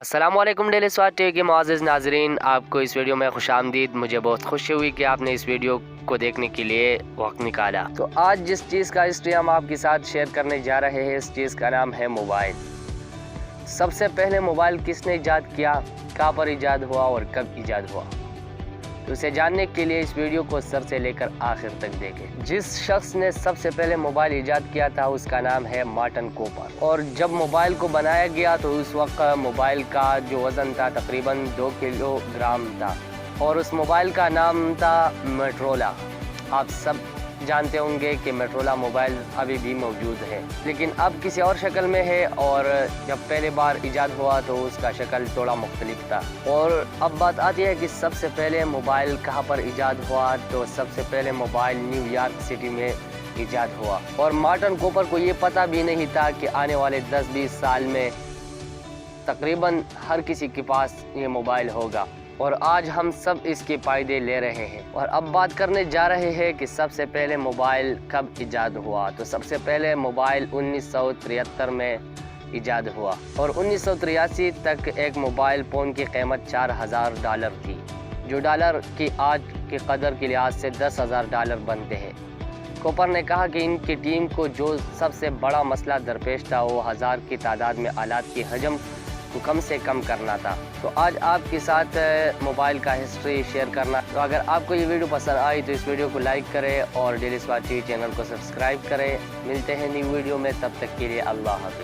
السلام علیکم ڈیلی سواد ٹی وی کے معزز ناظرین، آپ کو اس ویڈیو میں خوش آمدید۔ مجھے بہت خوشی ہوئی کہ آپ نے اس ویڈیو کو دیکھنے کے لیے وقت نکالا۔ تو آج جس چیز کا ہسٹری ہم آپ کے ساتھ شیئر کرنے جا رہے ہیں، اس چیز کا نام ہے موبائل۔ سب سے پہلے موبائل کس نے ایجاد کیا، کہاں پر ایجاد ہوا اور کب ایجاد ہوا، تو اسے جاننے کے لیے اس ویڈیو کو سر سے لے کر آخر تک دیکھیں۔ جس شخص نے سب سے پہلے موبائل ایجاد کیا تھا اس کا نام ہے مارٹن کوپر، اور جب موبائل کو بنایا گیا تو اس وقت موبائل کا جو وزن تھا تقریباً 2 کلو گرام تھا، اور اس موبائل کا نام تھا موٹورولا۔ آپ سب جانتے ہوں گے کہ موٹورولا موبائل ابھی بھی موجود ہے، لیکن اب کسی اور شکل میں ہے، اور جب پہلے بار ایجاد ہوا تو اس کا شکل تھوڑا مختلف تھا۔ اور اب بات آتی ہے کہ سب سے پہلے موبائل کہاں پر ایجاد ہوا، تو سب سے پہلے موبائل نیو یارک سٹی میں ایجاد ہوا، اور مارٹن کوپر کو یہ پتہ بھی نہیں تھا کہ آنے والے 10-20 سال میں تقریباً ہر کسی کے پاس یہ موبائل ہوگا، اور آج ہم سب اس کے فائدے لے رہے ہیں۔ اور اب بات کرنے جا رہے ہیں کہ سب سے پہلے موبائل کب ایجاد ہوا، تو سب سے پہلے موبائل 1973 میں ایجاد ہوا، اور 1983 تک ایک موبائل فون کی قیمت $4000 تھی، جو ڈالر کی آج کی قدر کے لحاظ سے $10,000 بنتے ہیں۔ کوپر نے کہا کہ ان کی ٹیم کو جو سب سے بڑا مسئلہ درپیش تھا وہ 1000 کی تعداد میں آلات کی حجم کو کم سے کم کرنا تھا۔ تو آج آپ کے ساتھ موبائل کا ہسٹری شیئر کرنا۔ تو اگر آپ کو یہ ویڈیو پسند آئی تو اس ویڈیو کو لائک کریں اور ڈیلی سواد ٹی وی چینل کو سبسکرائب کریں۔ ملتے ہیں نیو ویڈیو میں، تب تک کے لیے اللہ حافظ۔